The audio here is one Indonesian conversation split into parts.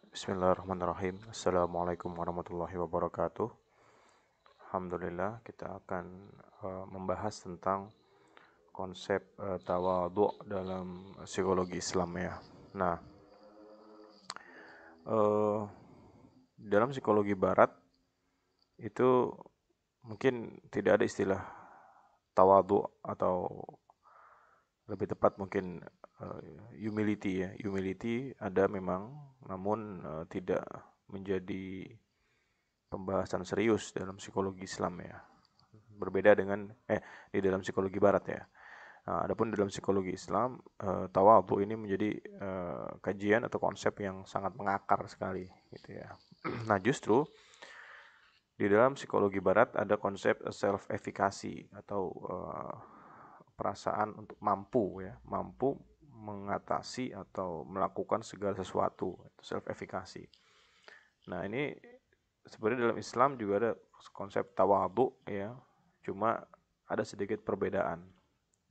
Bismillahirrahmanirrahim. Assalamualaikum warahmatullahi wabarakatuh. Alhamdulillah, kita akan membahas tentang konsep tawadhu dalam psikologi Islam ya. Nah, eh, dalam psikologi Barat itu mungkin tidak ada istilah tawadhu, atau lebih tepat mungkin humility ya. Humility ada memang, namun tidak menjadi pembahasan serius dalam psikologi Islam ya. Berbeda dengan di dalam psikologi Barat ya. Nah, adapun dalam psikologi Islam, tawadhu ini menjadi kajian atau konsep yang sangat mengakar sekali gitu ya. Nah, justru di dalam psikologi Barat ada konsep self efficacy atau perasaan untuk mampu ya, mampu mengatasi atau melakukan segala sesuatu, itu self efficacy. Nah, ini sebenarnya dalam Islam juga ada konsep tawadhu ya, cuma ada sedikit perbedaan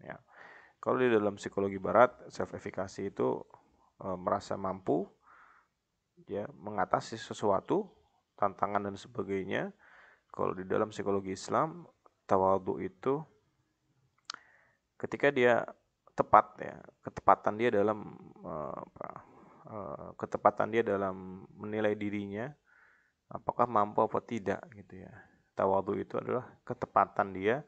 ya. Kalau di dalam psikologi Barat, self efficacy itu merasa mampu ya mengatasi sesuatu, tantangan dan sebagainya. Kalau di dalam psikologi Islam, tawadhu itu ketika dia tepat ya, ketepatan dia dalam menilai dirinya apakah mampu apa tidak gitu ya. Tawadhu itu adalah ketepatan dia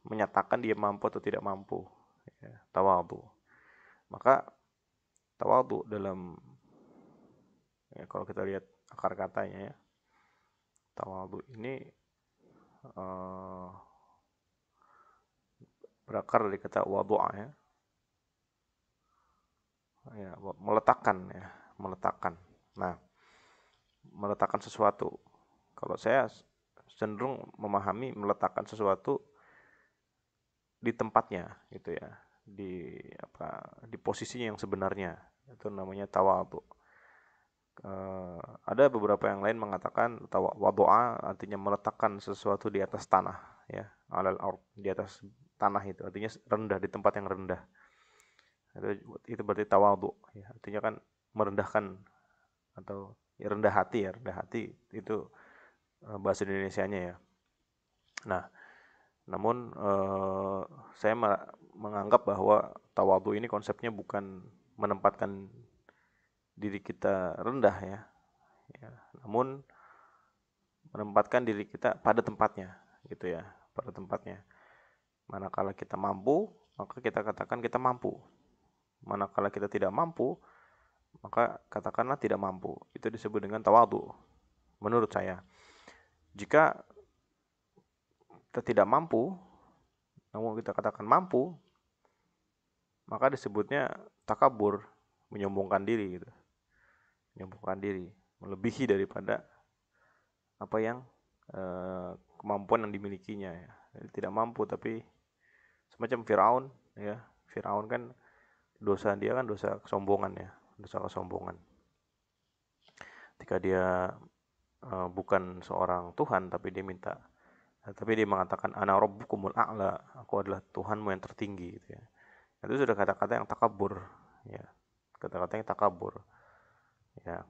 menyatakan dia mampu atau tidak mampu ya, tawadhu. Maka tawadhu dalam ya, kalau kita lihat akar katanya ya, tawadhu ini uh, berakar dari kata wadu'a ya, meletakkan ya, meletakkan. Nah, meletakkan sesuatu. Kalau saya cenderung memahami meletakkan sesuatu di tempatnya gitu ya, di posisinya yang sebenarnya, itu namanya tawadhu. Ada beberapa yang lain mengatakan wadu'a artinya meletakkan sesuatu di atas tanah ya, alal ard, di atas tanah, itu artinya rendah, di tempat yang rendah. Itu berarti tawadhu ya, artinya kan merendahkan atau ya, rendah hati itu bahasa Indonesianya ya. Nah, namun saya menganggap bahwa tawadhu ini konsepnya bukan menempatkan diri kita rendah ya, namun menempatkan diri kita pada tempatnya gitu ya, pada tempatnya. Manakala kita mampu, maka kita katakan kita mampu. Manakala kita tidak mampu, maka katakanlah tidak mampu. Itu disebut dengan tawadhu menurut saya. Jika kita tidak mampu, namun kita katakan mampu, maka disebutnya takabur, menyombongkan diri gitu. Menyombongkan diri, melebihi daripada apa yang kemampuan yang dimilikinya ya. Jadi tidak mampu, tapi semacam Firaun ya. Firaun kan dosa dia kan dosa kesombongan ya, dosa kesombongan. Ketika dia bukan seorang Tuhan, tapi dia mengatakan ana rabbukumul a'la, aku adalah Tuhanmu yang tertinggi gitu ya. Itu sudah kata-kata yang takabur ya, kata-kata yang takabur ya.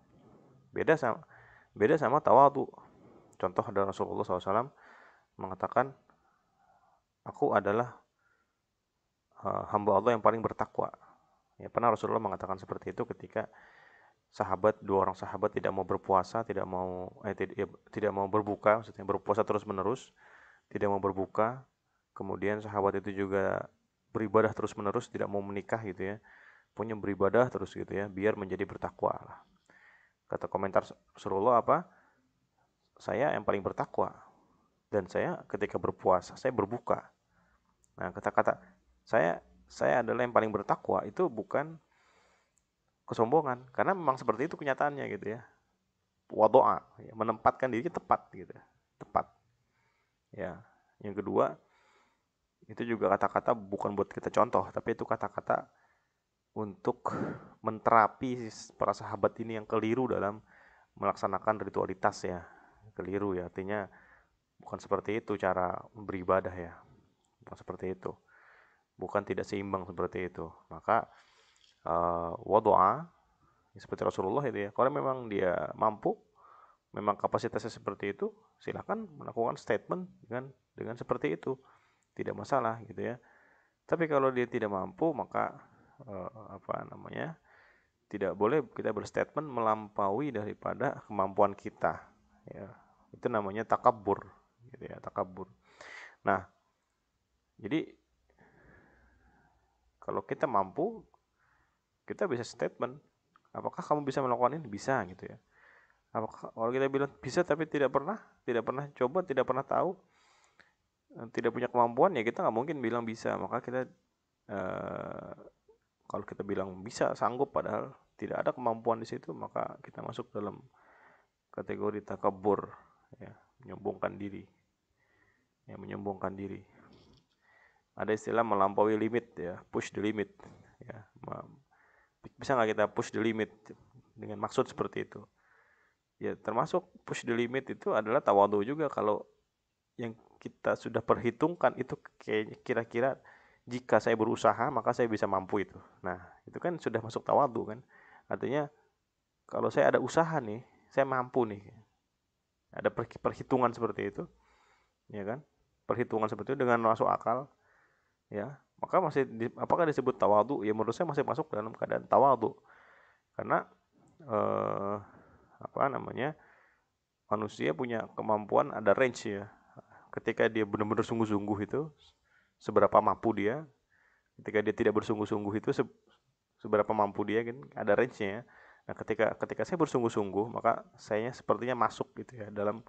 Beda sama tawadhu. Contoh ada Rasulullah SAW mengatakan, aku adalah hamba Allah yang paling bertakwa ya. Pernah Rasulullah mengatakan seperti itu ketika dua orang sahabat tidak mau berpuasa, tidak mau berbuka, maksudnya berpuasa terus menerus, tidak mau berbuka. Kemudian sahabat itu juga beribadah terus menerus, tidak mau menikah gitu ya, punya beribadah terus gitu ya, biar menjadi bertakwa lah. Kata komentar Rasulullah apa? Saya yang paling bertakwa, dan saya ketika berpuasa saya berbuka. Nah, kata-kata saya adalah yang paling bertakwa itu bukan kesombongan, karena memang seperti itu kenyataannya gitu ya. Wadoa ya, menempatkan diri tepat gitu, tepat ya. Yang kedua, itu juga kata-kata bukan buat kita contoh, tapi itu kata-kata untuk menterapi para sahabat ini yang keliru dalam melaksanakan ritualitas ya. Keliru ya, artinya bukan seperti itu cara beribadah ya, bukan seperti itu, bukan tidak seimbang seperti itu. Maka wadoa Seperti Rasulullah itu ya. Kalau memang dia mampu, memang kapasitasnya seperti itu, silakan melakukan statement dengan seperti itu, tidak masalah gitu ya. Tapi kalau dia tidak mampu, maka apa namanya, tidak boleh kita berstatement melampaui daripada kemampuan kita. Ya, itu namanya takabur, gitu ya, takabur. Nah, jadi kalau kita mampu, kita bisa statement. Apakah kamu bisa melakukan ini? Bisa gitu ya. Apakah kalau kita bilang bisa tapi tidak pernah coba, tidak pernah tahu, tidak punya kemampuan, ya kita nggak mungkin bilang bisa. Maka kita eh, kalau kita bilang bisa, sanggup, padahal tidak ada kemampuan di situ, maka kita masuk dalam kategori takabur, ya, menyombongkan diri, ya, menyombongkan diri. Ada istilah melampaui limit, ya, push the limit, ya. Bisa nggak kita push the limit dengan maksud seperti itu? Ya, termasuk push the limit itu adalah tawadhu juga. Kalau yang kita sudah perhitungkan itu kira-kira jika saya berusaha maka saya bisa mampu itu. Nah, itu kan sudah masuk tawadhu kan. Artinya kalau saya ada usaha nih, saya mampu nih. Ada perhitungan seperti itu, ya kan? Perhitungan seperti itu dengan masuk akal, ya. Maka apakah disebut tawadhu? Ya menurut saya masih masuk dalam keadaan tawadhu. Karena eh, apa namanya? Manusia punya kemampuan, ada range ya. Ketika dia benar-benar sungguh-sungguh itu, seberapa mampu dia. Ketika dia tidak bersungguh-sungguh itu, seberapa mampu dia kan, ada range-nya. Nah, ketika saya bersungguh-sungguh, maka saya sepertinya masuk gitu ya dalam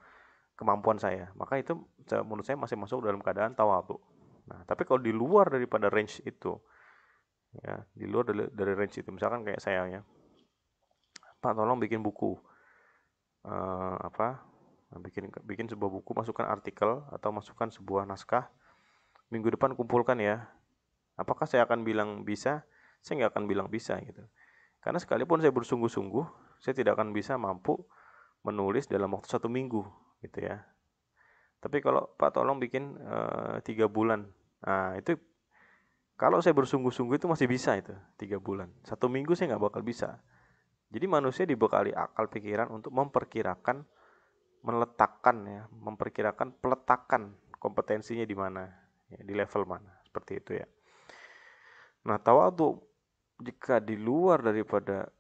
kemampuan saya. Maka itu menurut saya masih masuk dalam keadaan tawadhu. Nah, tapi kalau di luar daripada range itu, ya, di luar dari range itu, misalkan kayak saya ya, Pak tolong bikin buku, apa, bikin sebuah buku, masukkan artikel atau masukkan sebuah naskah, minggu depan kumpulkan ya. Apakah saya akan bilang bisa? Saya nggak akan bilang bisa gitu. Karena sekalipun saya bersungguh-sungguh, saya tidak akan bisa mampu menulis dalam waktu 1 minggu gitu ya. Tapi kalau Pak tolong bikin 3 bulan, nah itu kalau saya bersungguh-sungguh itu masih bisa itu 3 bulan. 1 minggu saya nggak bakal bisa. Jadi manusia dibekali akal pikiran untuk memperkirakan, meletakkan ya, memperkirakan peletakan kompetensinya di mana, ya, di level mana, seperti itu ya. Nah, tawadhu jika di luar daripada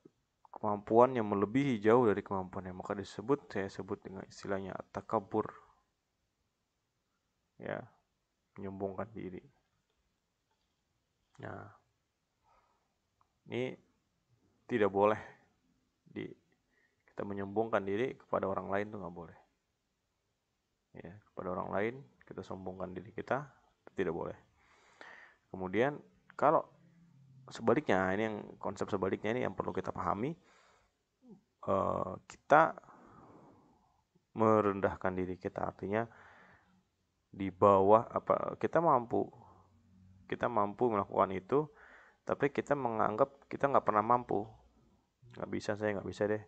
kemampuan yang melebihi jauh dari kemampuannya, maka saya sebut dengan istilahnya takabur, ya, menyombongkan diri. Nah, ini tidak boleh kita menyombongkan diri kepada orang lain, itu nggak boleh. Ya, kepada orang lain kita sombongkan diri kita, tidak boleh. Kemudian kalau sebaliknya, ini yang konsep sebaliknya ini yang perlu kita pahami, kita merendahkan diri kita, artinya di bawah apa, kita mampu melakukan itu, tapi kita menganggap kita nggak pernah mampu. Nggak bisa, saya nggak bisa deh.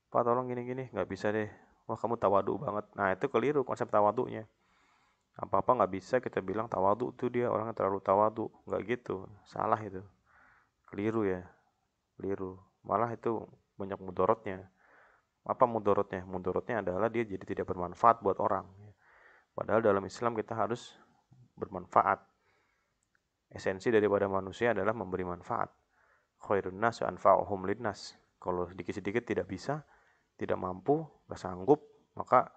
Pak tolong gini-gini, nggak bisa deh. Wah kamu tawadu banget. Nah itu keliru konsep tawadunya. Apa-apa nggak bisa kita bilang tawadu tuh dia orangnya terlalu tawadu. Nggak gitu, salah itu. Keliru ya, keliru. Malah itu banyak mudorotnya. Apa mudorotnya? Mudorotnya adalah dia jadi tidak bermanfaat buat orang. Padahal dalam Islam kita harus bermanfaat. Esensi daripada manusia adalah memberi manfaat. Khairun nas anfa'uhum linnas. Kalau sedikit-sedikit tidak bisa, tidak mampu, gak sanggup, maka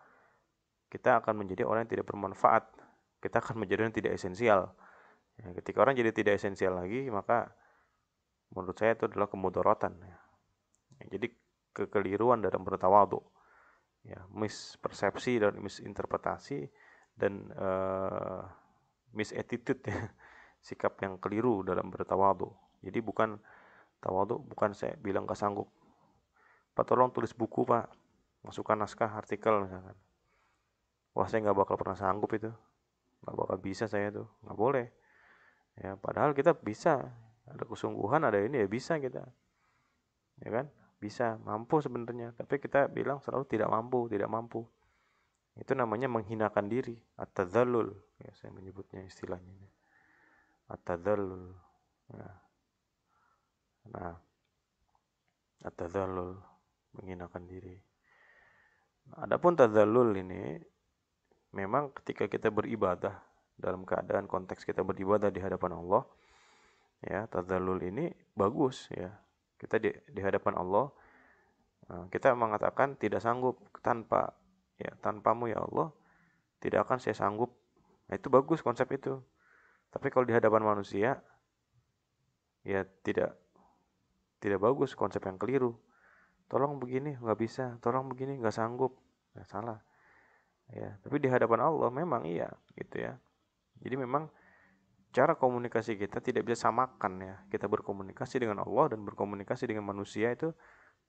kita akan menjadi orang yang tidak bermanfaat. Kita akan menjadi orang yang tidak esensial. Ya, ketika orang jadi tidak esensial lagi, maka menurut saya itu adalah kemudorotan. Ya, jadi kekeliruan dalam bertawadhu. Ya, mispersepsi dan misinterpretasi dan misattitude ya. Sikap yang keliru dalam bertawadhu. Jadi tawadhu bukan saya bilang gak sanggup. Pak tolong tulis buku pak, masukkan naskah artikel misalkan. Wah saya nggak bakal pernah sanggup itu, nggak bakal bisa saya tuh, nggak boleh. Ya padahal kita bisa, ada kesungguhan, ada ini ya bisa kita, ya kan? Bisa, mampu sebenarnya, tapi kita bilang selalu tidak mampu, tidak mampu. Itu namanya menghinakan diri, at-tadzallul, ya saya menyebutnya istilahnya. At-tadzallul. Ya. Nah, At-tadzallul, menghinakan diri. Adapun tadzallul ini memang ketika kita beribadah, dalam keadaan konteks kita beribadah di hadapan Allah, ya, tadzallul ini bagus ya. Kita di hadapan Allah, kita mengatakan tidak sanggup tanpamu ya Allah, tidak akan saya sanggup. Nah, itu bagus konsep itu. Tapi kalau di hadapan manusia, ya tidak bagus, konsep yang keliru. Tolong begini nggak bisa, tolong begini nggak sanggup, nggak salah. Ya, tapi di hadapan Allah memang iya, gitu ya. Jadi memang cara komunikasi kita tidak bisa samakan ya. Kita berkomunikasi dengan Allah dan berkomunikasi dengan manusia itu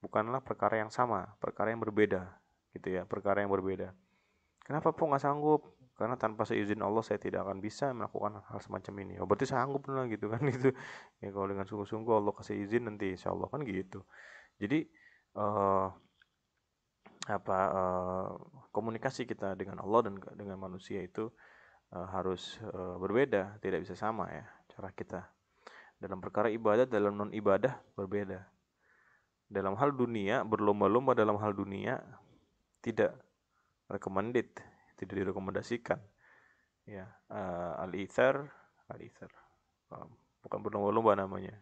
bukanlah perkara yang sama, perkara yang berbeda, gitu ya, perkara yang berbeda. Kenapa po nggak sanggup? Karena tanpa seizin Allah saya tidak akan bisa melakukan hal semacam ini. Oh, berarti sanggup lah gitu kan gitu. Ya kalau dengan sungguh-sungguh Allah kasih izin nanti insya Allah kan gitu. Jadi eh, eh, komunikasi kita dengan Allah dan dengan manusia itu harus berbeda, tidak bisa sama ya cara kita. Dalam perkara ibadah, dalam non ibadah berbeda. Dalam hal dunia, berlomba-lomba dalam hal dunia tidak recommended, tidak direkomendasikan. Ya, al-ithar, al-ithar. Bukan berlomba-lomba namanya.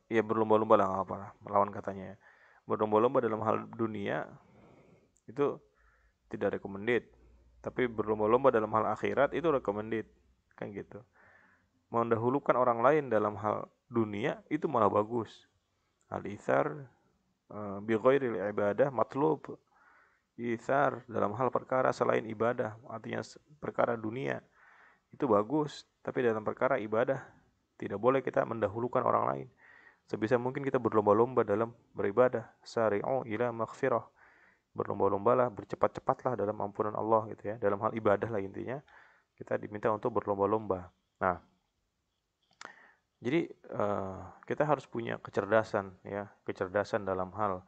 Ya berlomba-lomba lah nggak apa lah, melawan katanya ya. Berlomba-lomba dalam hal dunia itu tidak recommended. Tapi berlomba-lomba dalam hal akhirat itu recommended. Kan gitu. Mendahulukan orang lain dalam hal dunia itu malah bagus. Al-ithar bi ghairil ibadah matlub. Ithar dalam hal perkara selain ibadah, artinya perkara dunia itu bagus, tapi dalam perkara ibadah tidak boleh kita mendahulukan orang lain. Sebisa mungkin kita berlomba-lomba dalam beribadah. Sari'u ila maghfirah. Berlomba-lombalah, bercepat-cepatlah dalam ampunan Allah gitu ya. Dalam hal ibadah lah intinya, kita diminta untuk berlomba-lomba. Nah, jadi kita harus punya kecerdasan ya, kecerdasan dalam hal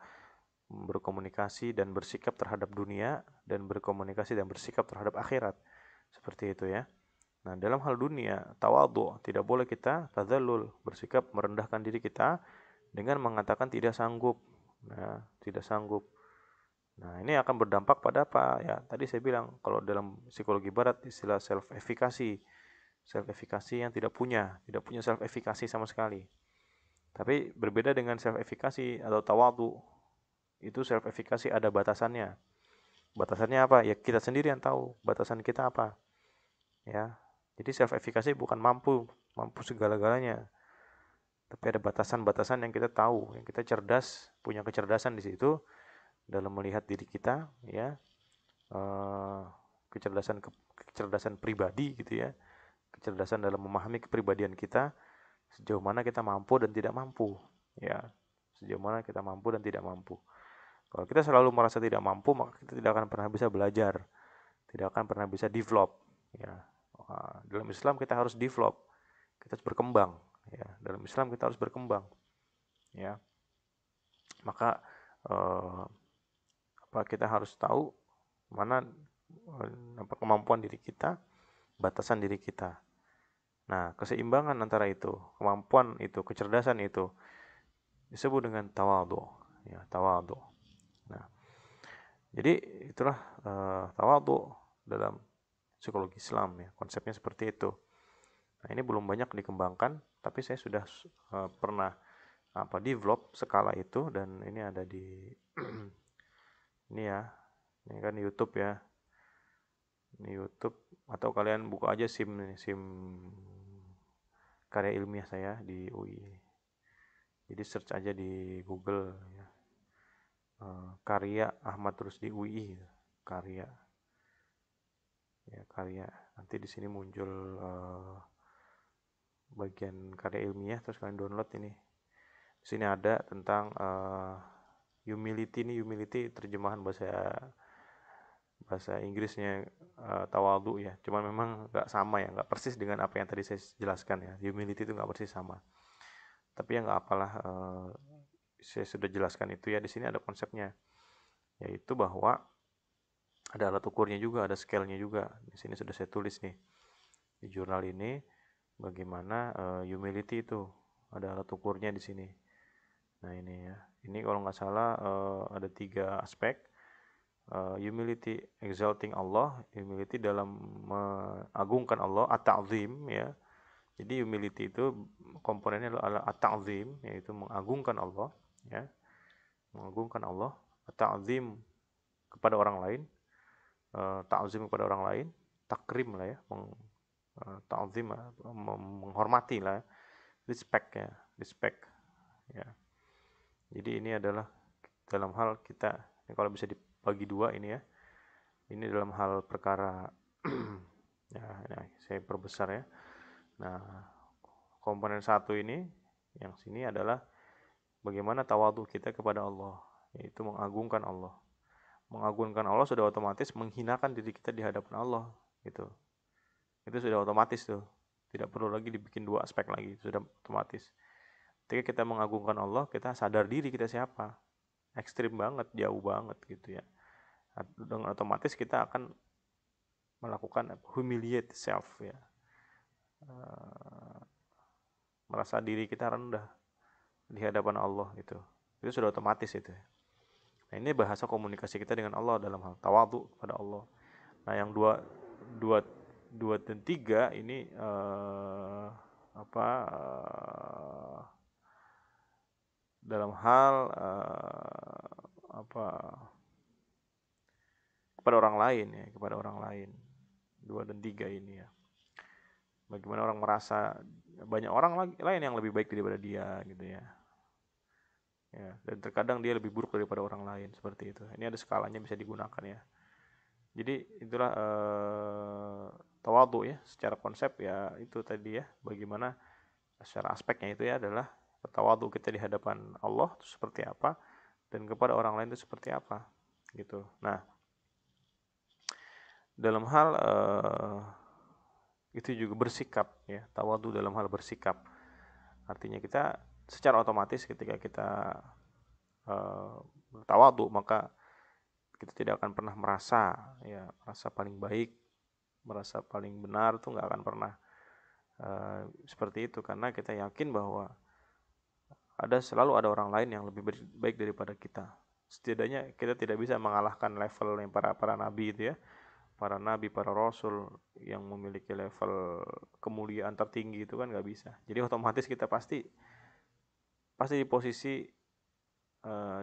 berkomunikasi dan bersikap terhadap dunia dan berkomunikasi dan bersikap terhadap akhirat. Seperti itu ya. Nah, dalam hal dunia, tawadhu, tidak boleh kita tadzallul, bersikap merendahkan diri kita dengan mengatakan tidak sanggup. Nah, tidak sanggup. Nah, ini akan berdampak pada apa? Ya, tadi saya bilang kalau dalam psikologi barat istilah self efficacy. Self efficacy yang tidak punya self efficacy sama sekali. Tapi berbeda dengan self efficacy atau tawadhu. Itu self efficacy ada batasannya. Batasannya apa? Ya kita sendiri yang tahu batasan kita apa. Ya. Jadi self efficacy bukan mampu segala-galanya. Tapi ada batasan-batasan yang kita tahu, yang kita cerdas, punya kecerdasan di situ dalam melihat diri kita, ya, kecerdasan pribadi gitu ya, kecerdasan dalam memahami kepribadian kita, sejauh mana kita mampu dan tidak mampu, ya, sejauh mana kita mampu dan tidak mampu. Kalau kita selalu merasa tidak mampu, maka kita tidak akan pernah bisa belajar, tidak akan pernah bisa develop, ya. Dalam Islam kita harus develop, kita harus berkembang, ya. Dalam Islam kita harus berkembang, ya. Maka kita harus tahu mana kemampuan diri kita, batasan diri kita. Nah, keseimbangan antara itu, kemampuan itu, kecerdasan itu disebut dengan tawadhu, ya, tawadhu. Nah, jadi itulah tawadhu dalam psikologi Islam ya, konsepnya seperti itu. Nah, ini belum banyak dikembangkan, tapi saya sudah pernah develop skala itu dan ini ada di ini ya. Ini kan YouTube ya. Ini YouTube atau kalian buka aja SIM karya ilmiah saya di UI. Jadi search aja di Google ya. Karya Ahmad Rusdi UI gitu. Karya. Ya, karya. Nanti di sini muncul bagian karya ilmiah terus kalian download ini. Di sini ada tentang humility. Ini humility terjemahan bahasa Inggrisnya tawadhu ya. Cuman memang nggak sama ya, nggak persis dengan apa yang tadi saya jelaskan ya. Humility itu nggak persis sama. Tapi ya nggak apalah, saya sudah jelaskan itu ya. Di sini ada konsepnya, yaitu bahwa ada alat ukurnya juga, ada scale-nya juga. Di sini sudah saya tulis nih di jurnal ini bagaimana humility itu ada alat ukurnya di sini. Nah ini ya, ini kalau nggak salah ada 3 aspek. Humility, exalting Allah, humility dalam mengagungkan Allah, at-ta'zim ya. Jadi humility itu komponennya adalah at-ta'zim, yaitu mengagungkan Allah ya, mengagungkan Allah, at-ta'zim kepada orang lain, ta'zim kepada orang lain, takrim lah ya, ta'zim, menghormati lah, respect ya, respect ya. Jadi ini adalah dalam hal kita, kalau bisa dibagi dua ini ya, ini dalam hal perkara ya, saya perbesar ya. Nah, komponen satu ini yang sini adalah bagaimana tawadhu kita kepada Allah, yaitu mengagungkan Allah. Mengagungkan Allah sudah otomatis menghinakan diri kita di hadapan Allah gitu. Itu sudah otomatis tuh. Tidak perlu lagi dibikin 2 aspek lagi, sudah otomatis. Ketika kita mengagungkan Allah, kita sadar diri kita siapa. Ekstrim banget, jauh banget gitu ya. Dengan otomatis kita akan melakukan humiliate self ya. Merasa diri kita rendah di hadapan Allah gitu. Itu sudah otomatis itu. Nah, ini bahasa komunikasi kita dengan Allah dalam hal tawadhu kepada Allah. Nah, yang dua dan tiga ini dalam hal kepada orang lain ya, kepada orang lain. 2 dan 3 ini ya. Bagaimana orang merasa banyak orang lain yang lebih baik daripada dia gitu ya. Ya, dan terkadang dia lebih buruk daripada orang lain seperti itu. Ini ada skalanya bisa digunakan ya. Jadi itulah tawadhu ya, secara konsep ya itu tadi ya, bagaimana secara aspeknya itu ya adalah tawadhu kita di hadapan Allah itu seperti apa dan kepada orang lain itu seperti apa gitu. Nah, dalam hal itu juga bersikap ya, tawadhu dalam hal bersikap. Artinya kita secara otomatis ketika kita tawadhu maka kita tidak akan pernah merasa paling baik, merasa paling benar, itu nggak akan pernah seperti itu, karena kita yakin bahwa selalu ada orang lain yang lebih baik daripada kita. Setidaknya kita tidak bisa mengalahkan level yang para nabi itu ya, para nabi, para rasul yang memiliki level kemuliaan tertinggi itu kan nggak bisa. Jadi otomatis kita pasti di posisi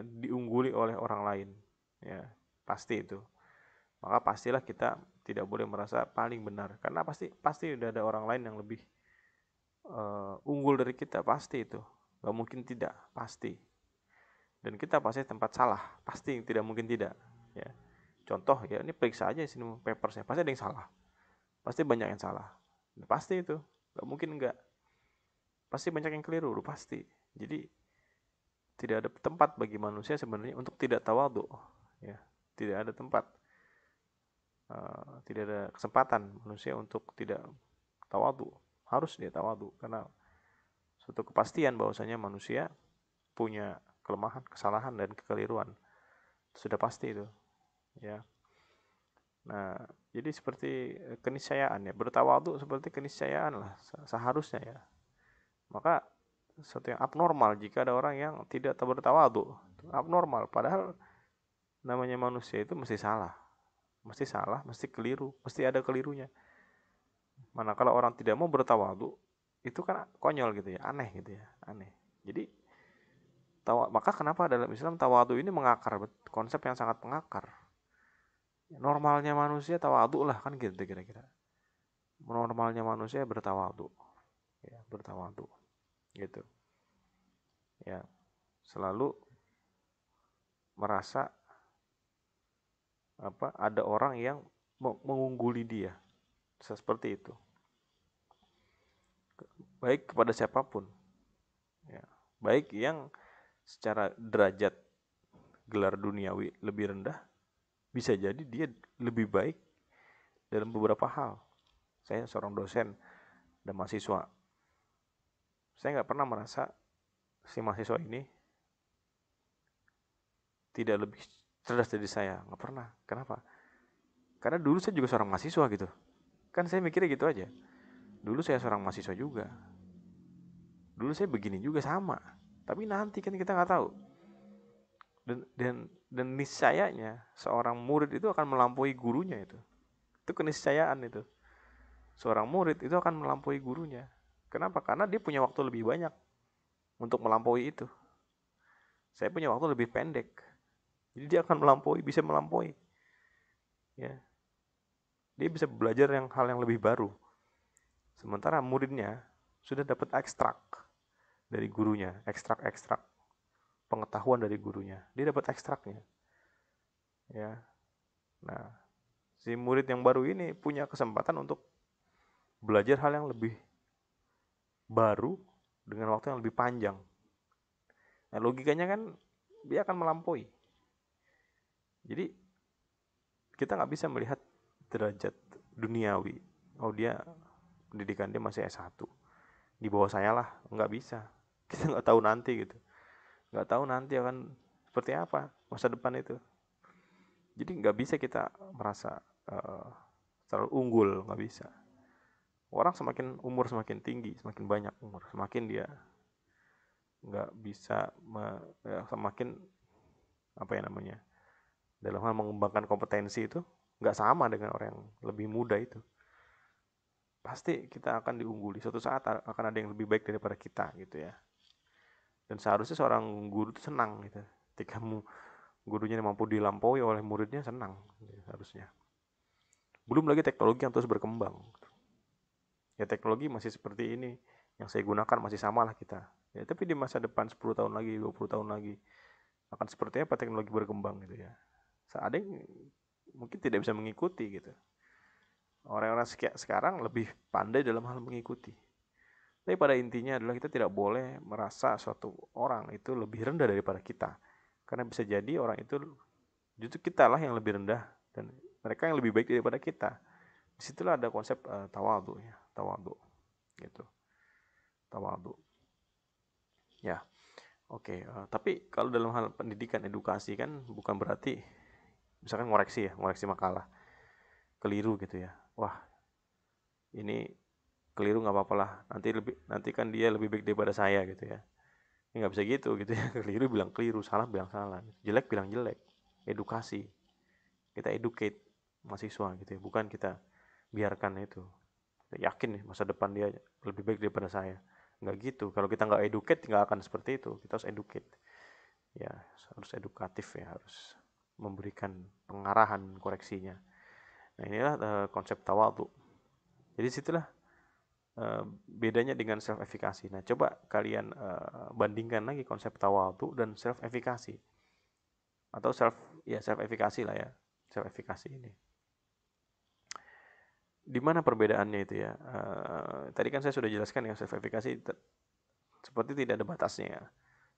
diungguli oleh orang lain ya, pasti itu. Maka pastilah kita tidak boleh merasa paling benar, karena pasti udah ada orang lain yang lebih unggul dari kita, pasti itu, nggak mungkin tidak, pasti. Dan kita pasti tempat salah, pasti, tidak mungkin tidak ya. Contoh ya, ini periksa aja sini papersnya, pasti ada yang salah, pasti banyak yang salah, pasti itu, nggak mungkin enggak, pasti banyak yang keliru, pasti. Jadi tidak ada tempat bagi manusia sebenarnya untuk tidak tawadhu ya, tidak ada tempat, tidak ada kesempatan manusia untuk tidak tawadhu. Harus dia tawadhu, karena suatu kepastian bahwasanya manusia punya kelemahan, kesalahan dan kekeliruan. Sudah pasti itu ya. Nah, jadi seperti keniscayaan ya, bertawadhu seperti keniscayaan lah seharusnya ya. Maka sesuatu yang abnormal jika ada orang yang tidak bertawadhu, abnormal. Padahal namanya manusia itu mesti salah, mesti keliru, mesti ada kelirunya. Manakala orang tidak mau bertawadhu, itu kan konyol gitu ya, aneh gitu ya, aneh. Jadi maka kenapa dalam Islam tawadhu ini mengakar, konsep yang sangat mengakar. Normalnya manusia tawadhu lah kan gitu kira-kira. Normalnya manusia bertawadhu, ya, bertawadhu gitu. Ya, selalu merasa ada orang yang mengungguli dia, seperti itu. Baik kepada siapapun. Ya, baik yang secara derajat gelar duniawi lebih rendah, bisa jadi dia lebih baik dalam beberapa hal. Saya seorang dosen dan mahasiswa, saya nggak pernah merasa si mahasiswa ini tidak lebih cerdas dari saya, nggak pernah. Kenapa? Karena dulu saya juga seorang mahasiswa gitu, kan saya mikirnya gitu aja. Dulu saya seorang mahasiswa juga, dulu saya begini juga sama, Tapi nanti kan kita nggak tahu. Dan niscayanya seorang murid itu akan melampaui gurunya itu. Itu keniscayaan itu. Seorang murid itu akan melampaui gurunya. Kenapa? Karena dia punya waktu lebih banyak untuk melampaui itu. Saya punya waktu lebih pendek. Jadi dia akan melampaui, bisa melampaui. Ya. Dia bisa belajar hal yang lebih baru. Sementara muridnya sudah dapat ekstrak dari gurunya, ekstrak pengetahuan dari gurunya. Dia dapat ekstraknya. Ya. Nah, si murid yang baru ini punya kesempatan untuk belajar hal yang lebih baru dengan waktu yang lebih panjang. Nah, logikanya kan dia akan melampaui. Jadi kita nggak bisa melihat derajat duniawi. Oh, dia pendidikan dia masih S1. Di bawah saya lah, nggak bisa. Kita nggak tahu nanti gitu. Nggak tahu nanti akan seperti apa masa depan itu. Jadi nggak bisa kita merasa terlalu unggul, nggak bisa. Orang semakin umur semakin tinggi, semakin banyak umur, semakin dia nggak bisa semakin apa ya namanya, dalam hal mengembangkan kompetensi itu nggak sama dengan orang yang lebih muda itu. Pasti kita akan diungguli, suatu saat akan ada yang lebih baik daripada kita gitu ya. Dan seharusnya seorang guru itu senang gitu, ketika gurunya mampu dilampaui oleh muridnya, senang gitu, harusnya. Belum lagi teknologi yang terus berkembang. Ya teknologi masih seperti ini, yang saya gunakan masih sama lah kita. Ya, tapi di masa depan 10 tahun lagi, 20 tahun lagi, akan seperti apa teknologi berkembang gitu ya. Ada yang mungkin tidak bisa mengikuti gitu. Orang-orang sekarang lebih pandai dalam hal mengikuti. Tapi pada intinya adalah kita tidak boleh merasa suatu orang itu lebih rendah daripada kita. Karena bisa jadi orang itu justru kita lah yang lebih rendah dan mereka yang lebih baik daripada kita. Disitulah ada konsep tawadhu ya, tawadhu gitu. Tawadhu. Ya. Oke, tapi kalau dalam hal pendidikan edukasi kan bukan berarti misalkan ngoreksi makalah keliru gitu ya. Wah, ini keliru nggak apa-apa lah. Nanti kan dia lebih baik daripada saya gitu ya. Ini nggak bisa gitu ya. Keliru bilang keliru, salah bilang salah, jelek bilang jelek. Edukasi, kita educate mahasiswa gitu ya. Bukan kita biarkan itu. Kita yakin nih masa depan dia lebih baik daripada saya. Nggak gitu. Kalau kita nggak educate nggak akan seperti itu. Kita harus educate. Ya, harus edukatif ya, harus memberikan pengarahan koreksinya. Nah, inilah konsep tawadhu. Jadi situlah bedanya dengan self efikasi. Nah, coba kalian bandingkan lagi konsep tawadhu dan self efikasi. Atau self efikasi lah ya. Self efikasi ini. Di mana perbedaannya itu ya? Tadi kan saya sudah jelaskan ya, self efikasi seperti tidak ada batasnya ya.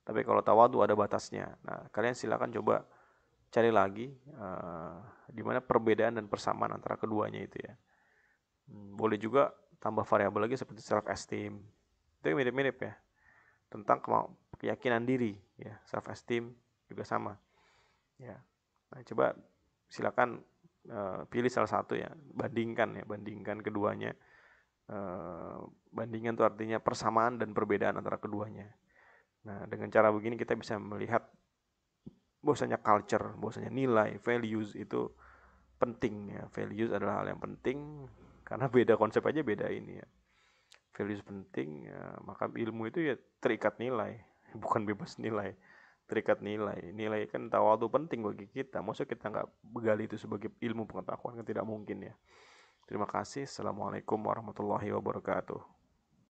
Tapi kalau tawadhu ada batasnya. Nah, kalian silakan coba cari lagi di mana perbedaan dan persamaan antara keduanya itu ya. Boleh juga tambah variabel lagi seperti self esteem. Itu mirip-mirip ya. Tentang keyakinan diri ya, self esteem juga sama. Ya. Nah, coba silakan pilih salah satu ya, bandingkan keduanya. Bandingkan itu artinya persamaan dan perbedaan antara keduanya. Nah, dengan cara begini kita bisa melihat bahwasanya culture, bahwasanya nilai, values itu penting ya. Values adalah hal yang penting karena beda konsep aja beda ini ya. Values penting ya, maka ilmu itu ya terikat nilai, bukan bebas nilai. Terikat nilai. Nilai kan tawadhu penting bagi kita. Maksudnya kita nggak begali itu sebagai ilmu pengetahuan kan tidak mungkin ya. Terima kasih. Assalamualaikum warahmatullahi wabarakatuh.